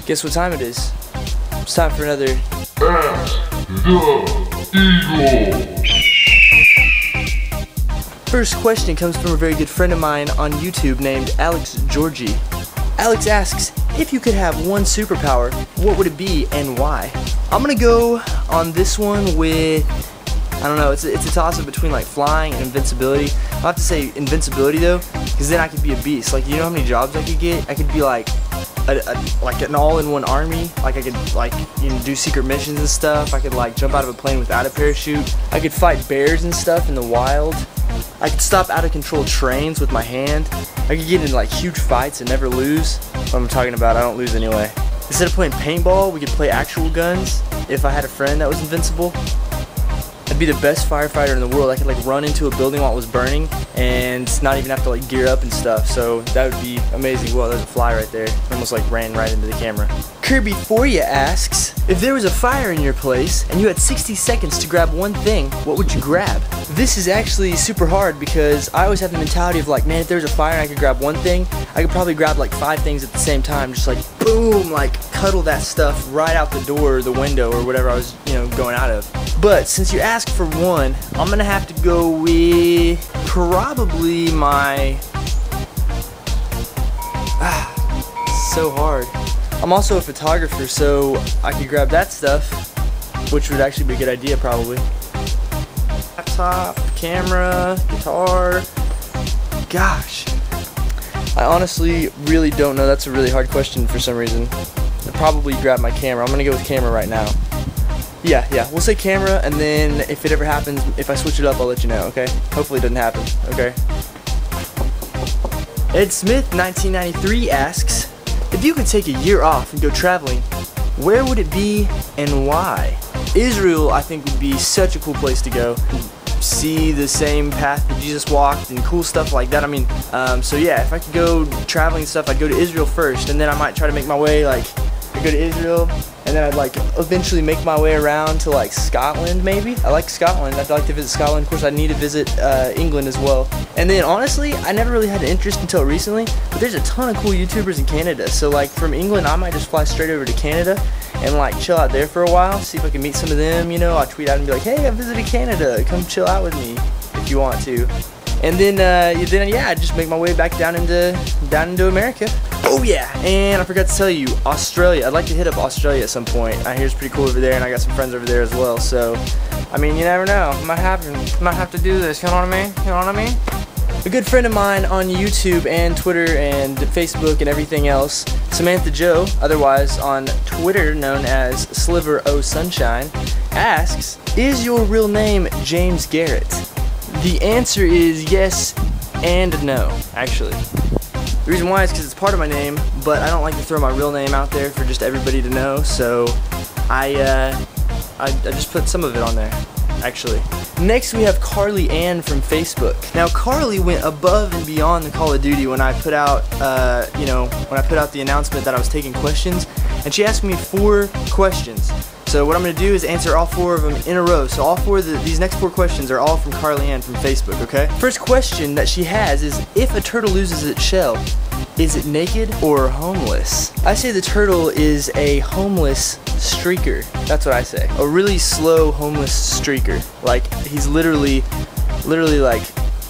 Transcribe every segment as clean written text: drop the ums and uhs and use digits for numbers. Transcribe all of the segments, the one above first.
Guess what time it is? It's time for another Ask the Eagle. First question comes from a very good friend of mine on YouTube named Alex Georgie. Alex asks, if you could have one superpower, what would it be and why? I'm gonna go on this one with, I don't know, it's a toss-up between like flying and invincibility. I'll have to say invincibility though, because then I could be a beast. Like, you know how many jobs I could get? I could be like an all-in-one army. Like, I could like, you know, do secret missions and stuff. I could like jump out of a plane without a parachute. I could fight bears and stuff in the wild. I could stop out-of-control trains with my hand. I could get in like huge fights and never lose. What I'm talking about, I don't lose anyway. Instead of playing paintball, we could play actual guns. If I had a friend that was invincible, I'd be the best firefighter in the world. I could like run into a building while it was burning and not even have to like gear up and stuff. So that would be amazing. Well, there's a fly right there. It almost like ran right into the camera. Kirby For Ya asks, if there was a fire in your place and you had 60 seconds to grab one thing, what would you grab? This is actually super hard because I always have the mentality of like, man, if there was a fire and I could grab one thing, I could probably grab like 5 things at the same time. Just like boom, like cuddle that stuff right out the door or the window or whatever I was, you know, going out of. But since you asked for one, I'm gonna have to go with probably my, so hard. I'm also a photographer, so I could grab that stuff, which would actually be a good idea probably. Laptop, camera, guitar, gosh. I honestly really don't know. That's a really hard question for some reason. I'd probably grab my camera. I'm gonna go with camera right now. Yeah, we'll say camera, and then if it ever happens, if I switch it up, I'll let you know, okay? Hopefully it doesn't happen, okay? Ed Smith, 1993, asks, if you could take a year off and go traveling, where would it be and why? Israel, I think, would be such a cool place to go. See the same path that Jesus walked and cool stuff like that. I mean, so yeah, if I could go traveling and stuff, I'd go to Israel first, and then I might try to make my way, like, I'd go to Israel, and then I'd like eventually make my way around to like Scotland maybe. I like Scotland. I'd like to visit Scotland. Of course, I'd need to visit England as well. And then honestly, I never really had an interest until recently, but there's a ton of cool YouTubers in Canada. So like from England, I might just fly straight over to Canada and like chill out there for a while, see if I can meet some of them, you know. I'll tweet out and be like, hey, I visited Canada, come chill out with me if you want to. And then yeah, I'd just make my way back down into America. Oh yeah, and I forgot to tell you, Australia. I'd like to hit up Australia at some point. I hear it's pretty cool over there, and I got some friends over there as well. So, I mean, you never know. Might have to do this. You know what I mean? You know what I mean? A good friend of mine on YouTube and Twitter and Facebook and everything else, Samantha Joe, otherwise on Twitter known as Sliver O Sunshine, asks, "Is your real name James Garrett?" The answer is yes and no, actually. The reason why is because it's part of my name, but I don't like to throw my real name out there for just everybody to know, so I just put some of it on there, actually. Next we have Carly Ann from Facebook. Now Carly went above and beyond the Call of Duty when I put out, when I put out the announcement that I was taking questions, and she asked me 4 questions. So what I'm going to do is answer all 4 of them in a row. So all 4 of these next 4 questions are all from Carly Ann from Facebook, okay? First question that she has is, if a turtle loses its shell, is it naked or homeless? I say the turtle is a homeless streaker. That's what I say. A really slow homeless streaker. Like, he's literally like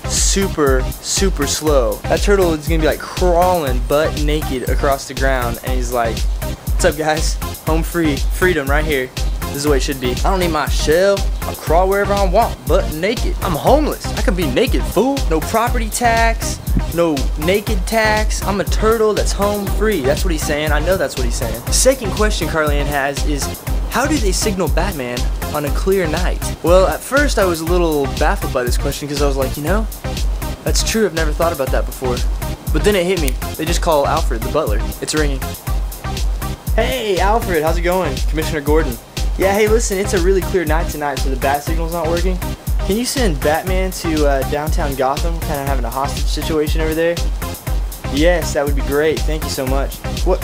super slow. That turtle is going to be like crawling butt naked across the ground, and he's like, what's up guys? Home free, freedom right here. This is the way it should be. I don't need my shell. I'll crawl wherever I want, butt naked. I'm homeless. I can be naked, fool. No property tax, no naked tax. I'm a turtle that's home free. That's what he's saying. I know that's what he's saying. The second question Carly Ann has is, how do they signal Batman on a clear night? Well, at first I was a little baffled by this question because I was like, you know, that's true. I've never thought about that before. But then it hit me. They just call Alfred, the butler. It's ringing. Hey, Alfred, how's it going? Commissioner Gordon. Yeah, hey, listen, it's a really clear night tonight, so the bat signal's not working. Can you send Batman to downtown Gotham, kind of having a hostage situation over there? Yes, that would be great. Thank you so much. What?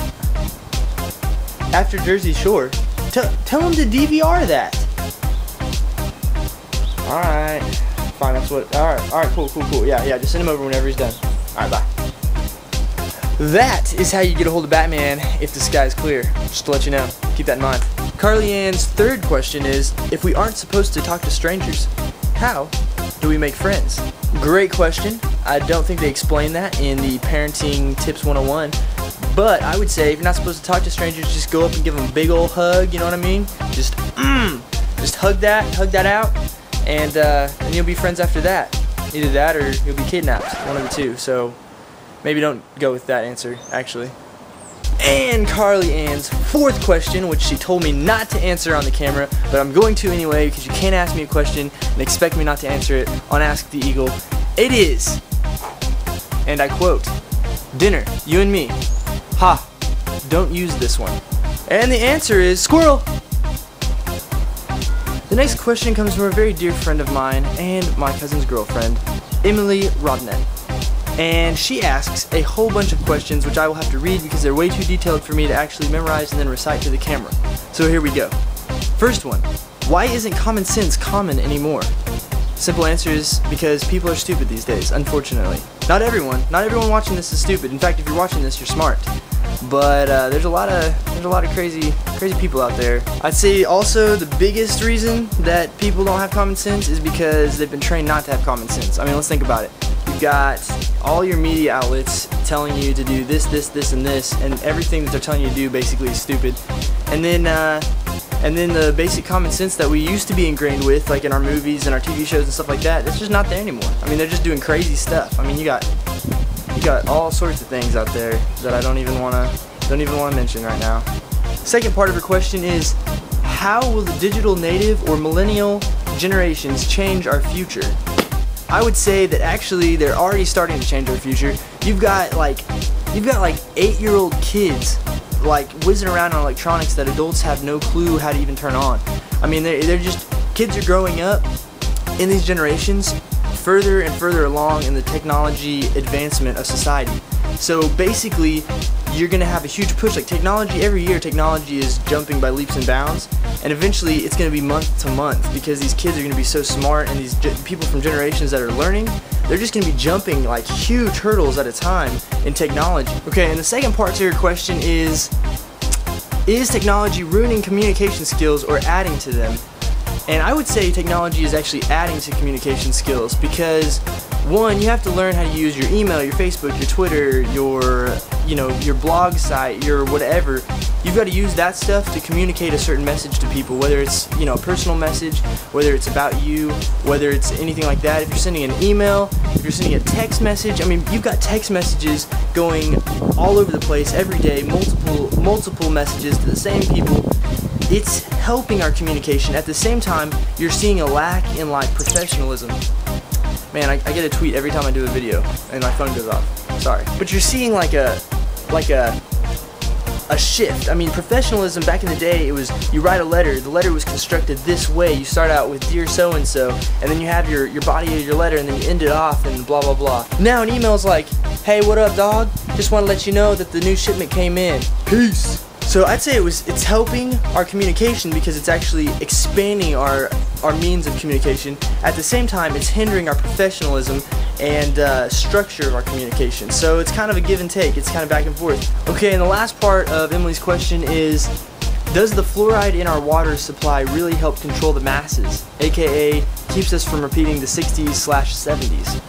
After Jersey Shore? Tell him to DVR that. Alright. Fine, that's what. Alright, cool. Yeah, just send him over whenever he's done. Alright, bye. That is how you get a hold of Batman if the sky is clear. Just to let you know. Keep that in mind. Carly Ann's third question is, if we aren't supposed to talk to strangers, how do we make friends? Great question. I don't think they explain that in the Parenting Tips 101. But I would say if you're not supposed to talk to strangers, just go up and give them a big old hug, you know what I mean? Just hug that out, and you'll be friends after that. Either that or you'll be kidnapped, one of the two. So maybe don't go with that answer, actually. And Carly Ann's fourth question, which she told me not to answer on the camera, but I'm going to anyway because you can't ask me a question and expect me not to answer it on Ask the Eagle. It is, and I quote, "Dinner, you and me. Ha, don't use this one." And the answer is squirrel. The next question comes from a very dear friend of mine and my cousin's girlfriend, Emily Rodnett. And she asks a whole bunch of questions which I will have to read because they're way too detailed for me to actually memorize and then recite to the camera. So here we go. First one, why isn't common sense common anymore? Simple answer is because people are stupid these days, unfortunately. Not everyone watching this is stupid. In fact, if you're watching this, you're smart. But there's a lot of crazy people out there. I'd say also the biggest reason that people don't have common sense is because they've been trained not to have common sense. I mean, let's think about it. You've got all your media outlets telling you to do this, and this, and everything that they're telling you to do basically is stupid. And then the basic common sense that we used to be ingrained with, like in our movies and our TV shows and stuff like that, it's just not there anymore. I mean, they're just doing crazy stuff. I mean, you got all sorts of things out there that I don't even want to mention right now. Second part of her question is, how will the digital native or millennial generations change our future? I would say that actually they're already starting to change our future. You've got like 8-year-old kids like whizzing around on electronics that adults have no clue how to even turn on. I mean, kids are growing up in these generations further and further along in the technology advancement of society. So basically, you're going to have a huge push. Like technology, every year technology is jumping by leaps and bounds, and eventually it's going to be month to month because these kids are going to be so smart, and these people from generations that are learning, they're just going to be jumping like huge hurdles at a time in technology. Okay, and the second part to your question is technology ruining communication skills or adding to them? And I would say technology is actually adding to communication skills because, one, you have to learn how to use your email, your Facebook, your Twitter, your blog site, your whatever. You've got to use that stuff to communicate a certain message to people, whether it's, a personal message, whether it's about you, whether it's anything like that. If you're sending an email, if you're sending a text message, I mean, you've got text messages going all over the place every day, multiple messages to the same people. It's helping our communication. At the same time, you're seeing a lack in professionalism. Man, I get a tweet every time I do a video and my phone goes off. Sorry. But you're seeing like a shift. I mean, professionalism back in the day, it was you write a letter, the letter was constructed this way. You start out with dear so and so, and then you have your body of your letter, and then you end it off and blah blah blah. Now an email's like, hey, what up, dog? Just want to let you know that the new shipment came in. Peace. So I'd say it's helping our communication because it's actually expanding our means of communication. At the same time, it's hindering our professionalism and structure of our communication. So it's kind of a give and take. It's kind of back and forth. Okay, and the last part of Emily's question is, does the fluoride in our water supply really help control the masses, aka keeps us from repeating the 60s/70s?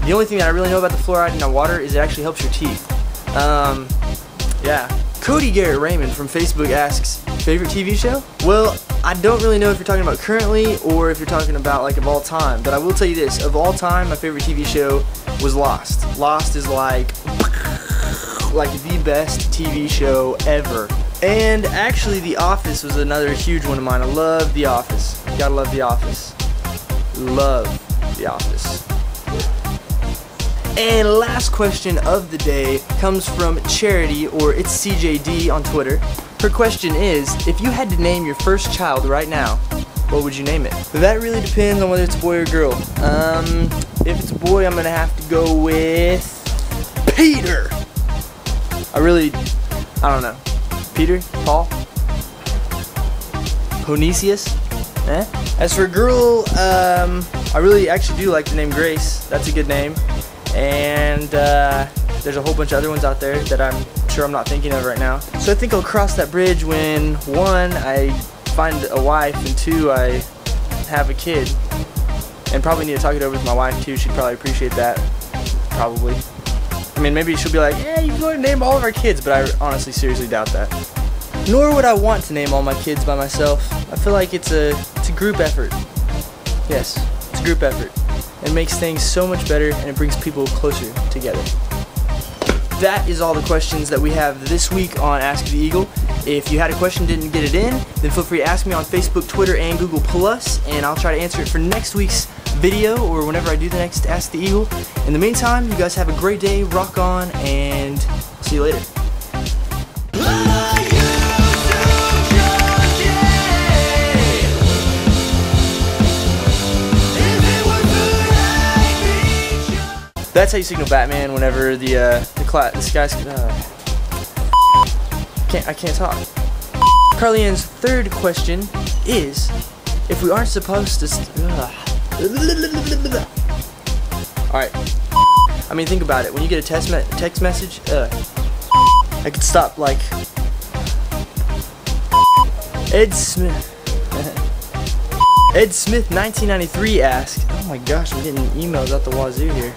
The only thing that I really know about the fluoride in our water is it actually helps your teeth. Yeah. Cody Garrett Raymond from Facebook asks, favorite TV show? Well, I don't really know if you're talking about currently or if you're talking about of all time, but I will tell you this, of all time, my favorite TV show was Lost. Lost is like the best TV show ever. And actually The Office was another huge one of mine. I love The Office. Gotta love The Office. Love The Office. And last question of the day comes from Charity, or it's CJD on Twitter. Her question is, if you had to name your first child right now, what would you name it? That really depends on whether it's a boy or a girl. If it's a boy, I'm gonna have to go with Peter. I don't know. Peter? Paul? Honesius? As for a girl, I really actually do like the name Grace. That's a good name. and there's a whole bunch of other ones out there that I'm sure I'm not thinking of right now. So I think I'll cross that bridge when 1, I find a wife, and 2, I have a kid. And probably need to talk it over with my wife too. She'd probably appreciate that. Probably. I mean, maybe she'll be like, yeah, you can go ahead and name all of our kids, but I honestly seriously doubt that. Nor would I want to name all my kids by myself. I feel like it's a group effort. Yes, it's a group effort. It makes things so much better, and it brings people closer together. That is all the questions that we have this week on Ask the Eagle. If you had a question and didn't get it in, then feel free to ask me on Facebook, Twitter, and Google+, and I'll try to answer it for next week's video or whenever I do the next Ask the Eagle. In the meantime, you guys have a great day, rock on, and see you later. That's how you signal Batman whenever the sky's I can't talk. Carly-Ann's third question is, if we aren't supposed to Alright. I mean, think about it. When you get a text message, I could stop like Ed Smith 1993 asked, oh my gosh, I'm getting emails out the wazoo here.